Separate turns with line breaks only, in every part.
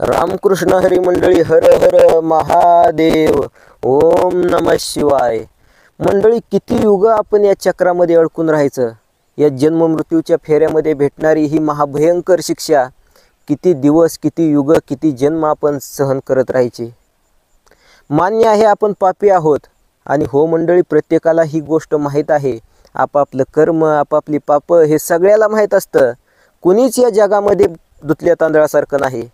रामकृष्ण हरी मंडळी, हर हर महादेव, ओम नमः शिवाय. मंडळी, किती युग आपण या चक्रामध्ये अडकून राहायचं. या जन्म मृत्यूच्या फेऱ्यामध्ये भेटणारी ही महाभयंकर शिक्षा किती दिवस, किती युग, किती जन्म आपण सहन करत राहायचे. मान्य आहे आपण पापी आहोत, आणि हो मंडळी, प्रत्येकाला ही गोष्ट माहीत आहे. आपापलं कर्म, आपापली पाप हे सगळ्याला माहीत असतं. कुणीच या जगामध्ये धुतल्या तांदळासारखं नाही.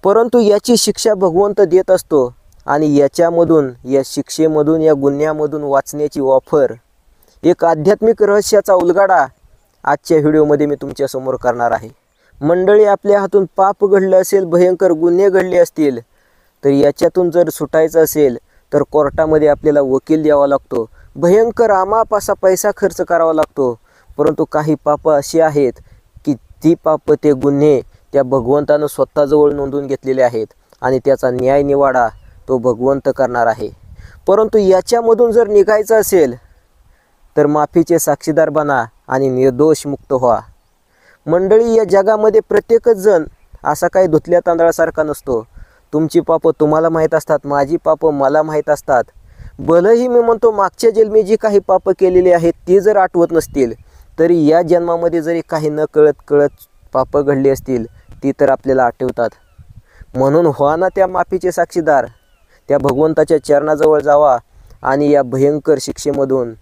परंतु याची शिक्षा भगवंत देत असतो, आणि याच्यामधून, या शिक्षेमधून, या गुन्ह्यामधून वाचण्याची ऑफर, एक आध्यात्मिक रहस्याचा उलगडा आजच्या व्हिडिओमध्ये मी तुमच्यासमोर करणार आहे. मंडळी, आपल्या हातून पाप घडलं असेल, भयंकर गुन्हे घडले असतील, तर याच्यातून जर सुटायचं असेल तर कोर्टामध्ये आपल्याला वकील द्यावा लागतो. भयंकर अमाप असा पैसा खर्च करावा लागतो. परंतु काही पाप अशी आहेत की ती पाप, ते गुन्हे त्या भगवंतानं स्वतःजवळ नोंदवून घेतलेले आहेत, आणि त्याचा न्याय निवाडा तो भगवंत करणार आहे. परंतु याच्यामधून जर निघायचं असेल तर माफीचे साक्षीदार बना आणि निर्दोष मुक्त व्हा. मंडळी, या जगामध्ये प्रत्येकच जण असा काही धुतल्या तांदळासारखा नसतो. तुमची पापं तुम्हाला माहीत असतात, माझी पापं मला माहीत असतात. भलेही मी म्हणतो मागच्या जन्मी जी काही पापं केलेली आहेत ती जर आठवत नसतील, तरी या जन्मामध्ये जरी काही न कळत पापं घडली असतील ती तर आपल्याला आठवतात. म्हणून व्हा ना त्या माफीचे साक्षीदार. त्या भगवंताच्या चरणाजवळ जावा आणि या भयंकर शिक्षेमधून,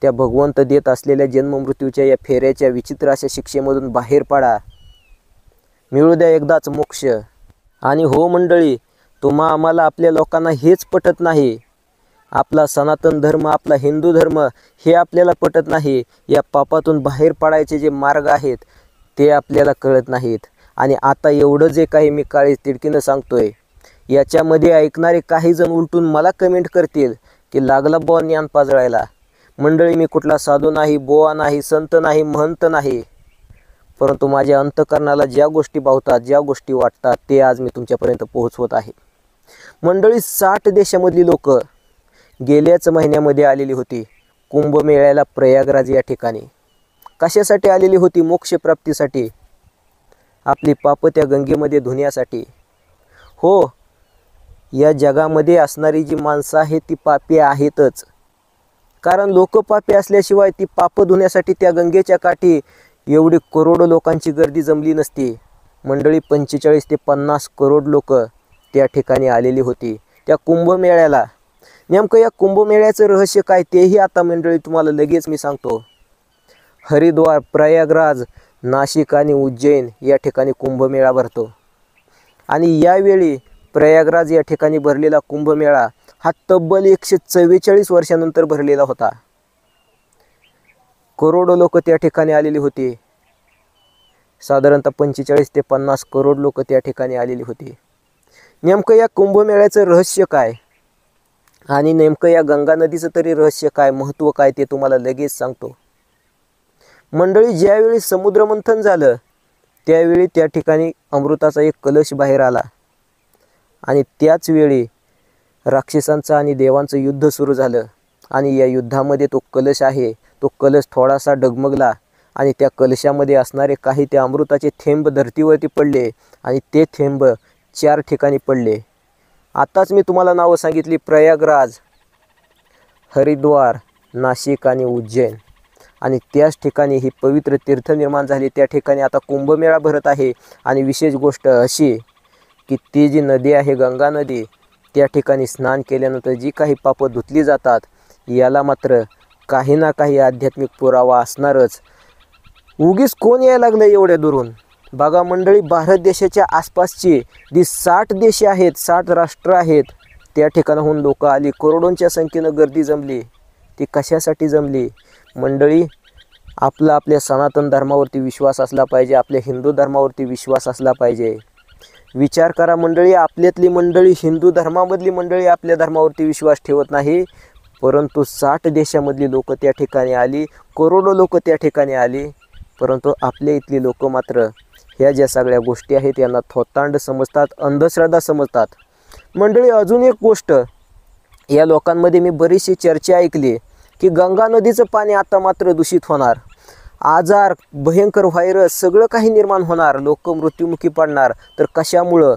त्या भगवंत देत असलेल्या जन्ममृत्यूच्या या फेऱ्याच्या विचित्र अशा शिक्षेमधून बाहेर पडा. मिळू द्या एकदाच मोक्ष. आणि हो मंडळी, आम्हाला, आपल्या लोकांना हेच पटत नाही. आपला सनातन धर्म, आपला हिंदू धर्म हे आपल्याला पटत नाही. या पापातून बाहेर पडायचे जे मार्ग आहेत ते आपल्याला कळत नाहीत. आणि आता एवढं जे काही मी काळी तिडकीनं सांगतोय, याच्यामध्ये ऐकणारे काही जण उलटून मला कमेंट करतील की लागला बुवा ज्ञान पाजळायला. मंडळी, मी कुठला साधू नाही, बोवा नाही, संत नाही, महंत नाही. परंतु माझ्या अंतकरणाला ज्या गोष्टी भावतात, ज्या गोष्टी वाटतात, ते आज मी तुमच्यापर्यंत पोहोचवत आहे. मंडळी, 60 देशामधली लोक गेल्याच महिन्यामध्ये आलेली होती कुंभमेळ्याला प्रयागराज या ठिकाणी. कशासाठी आलेली होती? मोक्षप्राप्तीसाठी, आपली पाप त्या गंगेमध्ये धुण्यासाठी. हो, या जगामध्ये असणारी जी माणसं आहेत ती पापी आहेतच. कारण लोक पापी असल्याशिवाय ती पाप धुण्यासाठी त्या गंगेच्या काठी एवढी करोडो लोकांची गर्दी जमली नसती. मंडळी, 45 ते 50 करोड लोक त्या ठिकाणी आलेली होती त्या कुंभमेळ्याला. नेमकं या कुंभमेळ्याचं रहस्य काय तेही आता मंडळी तुम्हाला लगेच मी सांगतो. हरिद्वार, प्रयागराज, नाशिक आणि उज्जैन या ठिकाणी कुंभमेळा भरतो. आणि यावेळी प्रयागराज या ठिकाणी भरलेला कुंभमेळा हा तब्बल 144 वर्षानंतर भरलेला होता. करोडो लोक त्या ठिकाणी आलेली होती. साधारणतः 45 ते 50 करोड लोक त्या ठिकाणी आलेली होती. नेमकं या कुंभमेळ्याचं रहस्य काय, आणि नेमकं या गंगा नदीचं तरी रहस्य काय, महत्त्व काय, ते तुम्हाला लगेच सांगतो. मंडळी, ज्यावेळी समुद्रमंथन झालं त्यावेळी त्या ठिकाणी अमृताचा एक कलश बाहेर आला, आणि त्याच वेळी राक्षसांचं आणि देवांचं युद्ध सुरू झालं. आणि या युद्धामध्ये तो कलश आहे, तो कलश थोडासा डगमगला, आणि त्या कलशामध्ये असणारे काही ते अमृताचे थेंब धरतीवरती पडले, आणि ते थेंब 4 ठिकाणी पडले. आताच मी तुम्हाला नावं सांगितली, प्रयागराज, हरिद्वार, नाशिक आणि उज्जैन. आणि त्याच ठिकाणी ही पवित्र तीर्थ निर्माण झाली. त्या ठिकाणी आता कुंभमेळा भरत आहे. आणि विशेष गोष्ट अशी की ती जी नदी आहे, गंगा नदी, त्या ठिकाणी स्नान केल्यानंतर जी काही पापं धुतली जातात, याला मात्र काही ना काही आध्यात्मिक पुरावा असणारच. उगीच कोण यायला लागलं एवढ्या दुरून? बघा मंडळी, भारत देशाच्या आसपासची जी 60 देशे आहेत, 60 राष्ट्र आहेत, त्या ठिकाणाहून लोक आली. करोडोंच्या संख्येनं गर्दी जमली. ती कशासाठी जमली? मंडळी, आपल्या सनातन धर्मावरती विश्वास असला पाहिजे, आपल्या हिंदू धर्मावरती विश्वास असला पाहिजे. विचार करा मंडळी, आपल्यातली मंडळी, हिंदू धर्मामधली मंडळी आपल्या धर्मावरती विश्वास ठेवत नाही, परंतु 60 देशामधली लोक त्या ठिकाणी आली, करोडो लोक त्या ठिकाणी आली. परंतु आपल्या इथली लोक मात्र ह्या ज्या सगळ्या गोष्टी आहेत यांना थोतांड समजतात, अंधश्रद्धा समजतात. मंडळी, अजून एक गोष्ट, या लोकांमध्ये मी बरीचशी चर्चा ऐकली की गंगा नदीचं पाणी आता मात्र दूषित होणार. आजार, भयंकर व्हायरस सगळं काही निर्माण होणार, लोक मृत्युमुखी पडणार. तर कशामुळं?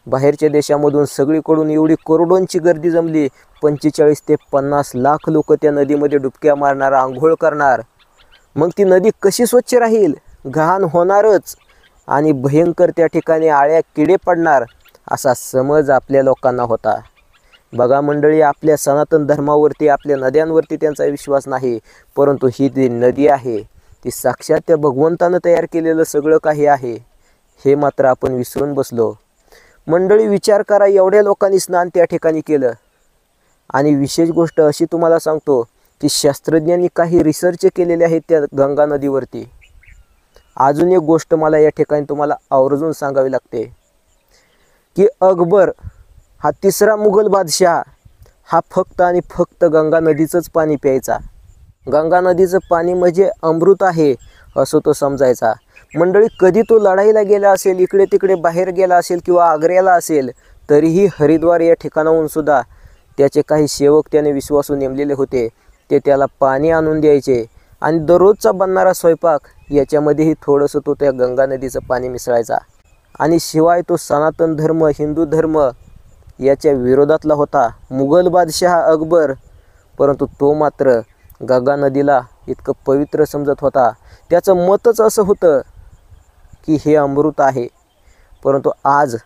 बाहेरच्या देशामधून सगळीकडून एवढी करोडोंची गर्दी जमली. 45 ते 50 लाख लोक त्या नदीमध्ये डुबक्या मारणार, आंघोळ करणार. मग ती नदी कशी स्वच्छ राहील? घाण होणारच. आणि भयंकर त्या ठिकाणी आळ्या किडे पडणार, असा समज आपल्या लोकांना होता. बघा मंडळी, आपल्या सनातन धर्मावरती, आपल्या नद्यांवरती त्यांचा विश्वास नाही. परंतु ही जी नदी आहे ती साक्षात त्या भगवंतानं तयार केलेलं सगळं काही आहे, हे मात्र आपण विसरून बसलो. मंडळी विचार करा, एवढ्या लोकांनी स्नान त्या ठिकाणी केलं. आणि विशेष गोष्ट अशी तुम्हाला सांगतो की शास्त्रज्ञांनी काही रिसर्च केलेले आहेत त्या गंगा नदीवरती. अजून एक गोष्ट मला या ठिकाणी तुम्हाला आवर्जून सांगावी लागते की अकबर हा तिसरा मुघल बादशाह हा फक्त आणि फक्त गंगा नदीचंच पाणी प्यायचा. गंगा नदीचं पाणी म्हणजे अमृत आहे असं तो समजायचा. मंडळी, कधी तो लढाईला गेला असेल, इकडे तिकडे बाहेर गेला असेल किंवा आग्र्याला असेल, तरीही हरिद्वार या ठिकाणाहून सुद्धा त्याचे काही सेवक त्याने विश्वासू नेमलेले होते, ते त्याला पाणी आणून द्यायचे. आणि दररोजचा बनणारा स्वयंपाक याच्यामध्येही थोडंसं तो त्या गंगा नदीचं पाणी मिसळायचा. आणि शिवाय तो सनातन धर्म, हिंदू धर्म याच्या विरोधातला होता, मुघल बादशाह अकबर. परंतु तो मात्र गंगा नदीला इतकं पवित्र समजत होता. त्याचं मतच असं होतं की हे अमृत आहे. परंतु आज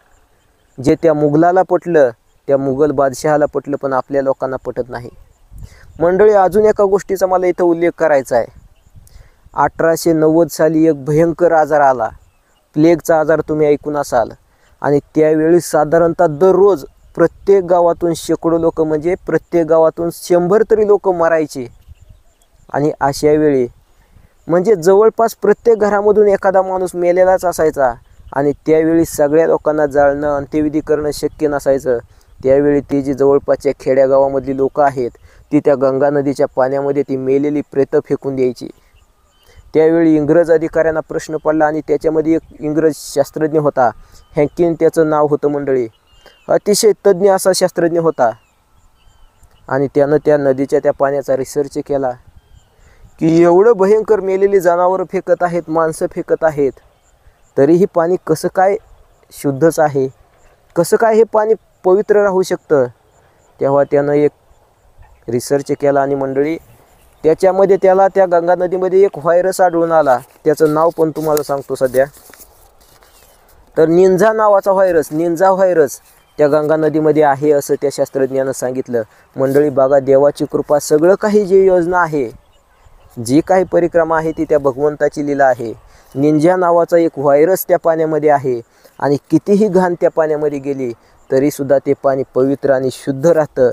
जे त्या मुघलाला पटलं, त्या मुघल बादशहाला पटलं, पण आपल्या लोकांना पटत नाही. मंडळी, अजून एका गोष्टीचा मला इथं उल्लेख करायचा आहे. 1890 साली एक भयंकर आजार आला, प्लेगचा आजार. तुम्ही ऐकून असाल. आणि त्यावेळी साधारणतः दररोज प्रत्येक गावातून शेकडो लोक, म्हणजे प्रत्येक गावातून 100 तरी लोक मरायचे. आणि अशा वेळी म्हणजे जवळपास प्रत्येक घरामधून एखादा माणूस मेलेलाच असायचा. आणि त्यावेळी सगळ्या लोकांना जाळणं, अंत्यविधी करणं शक्य नसायचं. त्यावेळी ती जी जवळपासच्या खेड्यागावामधली लोकं आहेत, ती त्या गंगा नदीच्या पाण्यामध्ये ती मेलेली प्रेतं फेकून द्यायची. त्यावेळी इंग्रज अधिकाऱ्यांना प्रश्न पडला आणि त्याच्यामध्ये एक इंग्रज शास्त्रज्ञ होता, हॅकिन त्याचं नाव होतं मंडळी. अतिशय तज्ज्ञ असा शास्त्रज्ञ होता. आणि त्यानं त्या नदीच्या त्या पाण्याचा रिसर्च केला की एवढं भयंकर मेलेली जनावरं फेकत आहेत, माणसं फेकत आहेत, तरीही पाणी कसं काय शुद्धच आहे, कसं काय हे पाणी पवित्र राहू शकतं. तेव्हा त्यानं एक रिसर्च केला आणि मंडळी त्याच्यामध्ये त्याला त्या गंगा नदीमध्ये एक व्हायरस आढळून आला. त्याचं नाव पण तुम्हाला सांगतो सध्या. तर निंजा नावाचा व्हायरस, निंजा व्हायरस त्या गंगा नदीमध्ये आहे असं त्या शास्त्रज्ञानं सांगितलं. मंडळी बघा, देवाची कृपा, सगळं काही जी योजना आहे, जी काही परिक्रमा आहे ती त्या भगवंताची लीला आहे. निंजा नावाचा एक व्हायरस त्या पाण्यामध्ये आहे. आणि कितीही घाण त्या पाण्यामध्ये गेली तरीसुद्धा ते पाणी पवित्र आणि शुद्ध राहतं.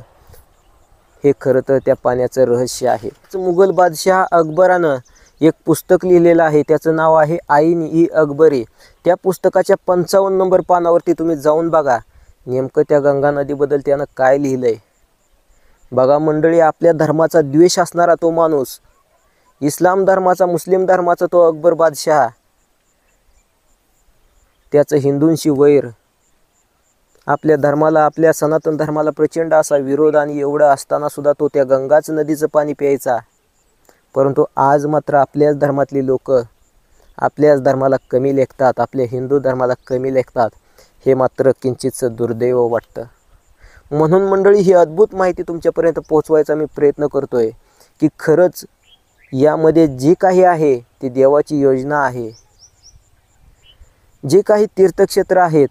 हे खरं तर त्या पाण्याचं रहस्य आहे. मुघल बादशाह अकबरानं एक पुस्तक लिहिलेलं आहे, त्याचं नाव आहे आईन-ई-अकबरी. त्या पुस्तकाच्या 55 नंबर पानावरती तुम्ही जाऊन बघा नेमकं त्या गंगा नदीबद्दल त्यानं काय लिहिलंय. बघा मंडळी, आपल्या धर्माचा द्वेष असणारा तो माणूस, इस्लाम धर्माचा, मुस्लिम धर्माचा तो अकबर बादशाह, त्याचं हिंदूंशी वैर, आपल्या धर्माला, आपल्या सनातन धर्माला प्रचंड असा विरोध, आणि एवढं असताना सुद्धा तो त्या गंगाच नदीचं पाणी प्यायचा. परंतु आज मात्र आपल्याच धर्मातली लोक आपल्याच धर्माला कमी लेखतात, आपल्या हिंदू धर्माला कमी लेखतात. हे मात्र किंचितचं दुर्दैव वाटतं. म्हणून मंडळी, ही अद्भुत माहिती तुमच्यापर्यंत पोहोचवायचा मी प्रयत्न करतोय की खरंच यामध्ये जी काही आहे ती देवाची योजना आहे. जे काही तीर्थक्षेत्र आहेत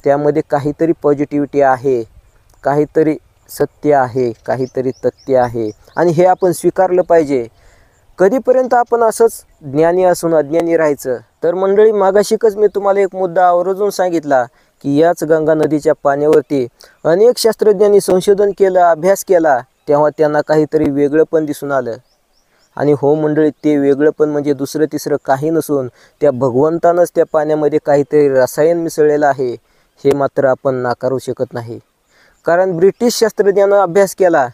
त्यामध्ये काहीतरी पॉझिटिव्हिटी आहे, काहीतरी सत्य आहे, काहीतरी तथ्य आहे, आणि हे आपण स्वीकारलं पाहिजे. कधीपर्यंत आपण असंच ज्ञानी असून अज्ञानी राहायचं? तर मंडळी, मागाशिकच मी तुम्हाला एक मुद्दा आवर्जून सांगितला की याच गंगा नदीच्या पाण्यावरती अनेक शास्त्रज्ञांनी संशोधन केलं, अभ्यास केला, तेव्हा त्यांना काहीतरी वेगळं पण दिसून आलं. आणि हो मंडळी, ते वेगळं पण म्हणजे दुसरं तिसरं काही नसून त्या भगवंतानंच त्या पाण्यामध्ये काहीतरी रसायन मिसळलेलं आहे. हे मात्र आपण नाकारू शकत नाही. कारण ब्रिटिश शास्त्रज्ञानं अभ्यास केला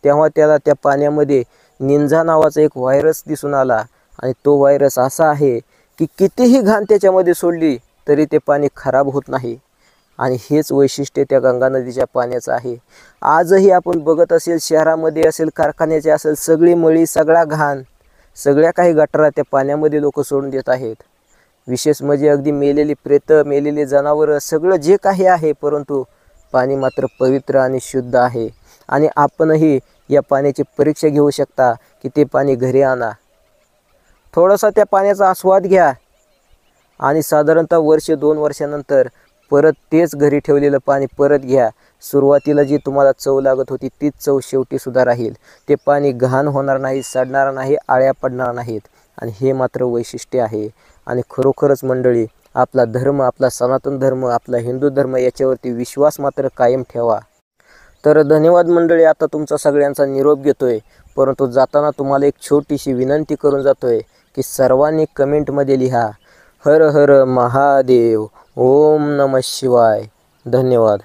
तेव्हा त्याला त्या पाण्यामध्ये निंजा नावाचा एक व्हायरस दिसून आला. आणि तो व्हायरस असा आहे की कितीही घाण त्याच्यामध्ये सोडली तरी ते पाणी खराब होत नाही. आणि हेच वैशिष्ट्य त्या गंगा नदीच्या पाण्याचं आहे. आजही आपण बघत असेल, शहरामध्ये असेल, कारखान्याचे असेल, सगळी मळी, सगळा घाण सगळ्या काही गटारा त्या पाण्यामध्ये लोक सोडून देत आहेत. विशेष म्हणजे अगदी मेलेली प्रेतं, मेलेली जनावरं, सगळं जे काही आहे, परंतु पाणी मात्र पवित्र आणि शुद्ध आहे. आणि आपणही या पाण्याची परीक्षा घेऊ शकता की ते पाणी घरी आणा, थोडासा त्या पाण्याचा आस्वाद घ्या आणि साधारणतः वर्ष 2 वर्षानंतर परत तेच घरी ठेवलेलं पाणी परत घ्या. सुरुवातीला जी तुम्हाला चव लागत होती तीच चव शेवटी सुद्धा राहील. ते पाणी घाण होणार नाही, सडणार नाही, आळ्या पडणार नाहीत. आणि हे मात्र वैशिष्ट्य आहे. आणि खरोखरच मंडळी, आपला धर्म, आपला सनातन धर्म, आपला हिंदू धर्म याच्यावरती विश्वास मात्र कायम ठेवा. तर धन्यवाद मंडळी. आता तुमचा सगळ्यांचा निरोप घेतोय, परंतु जाताना तुम्हाला एक छोटीशी विनंती करून जातोय की सर्वांनी कमेंटमध्ये लिहा, हर हर महादेव, ओम नमः शिवाय. धन्यवाद.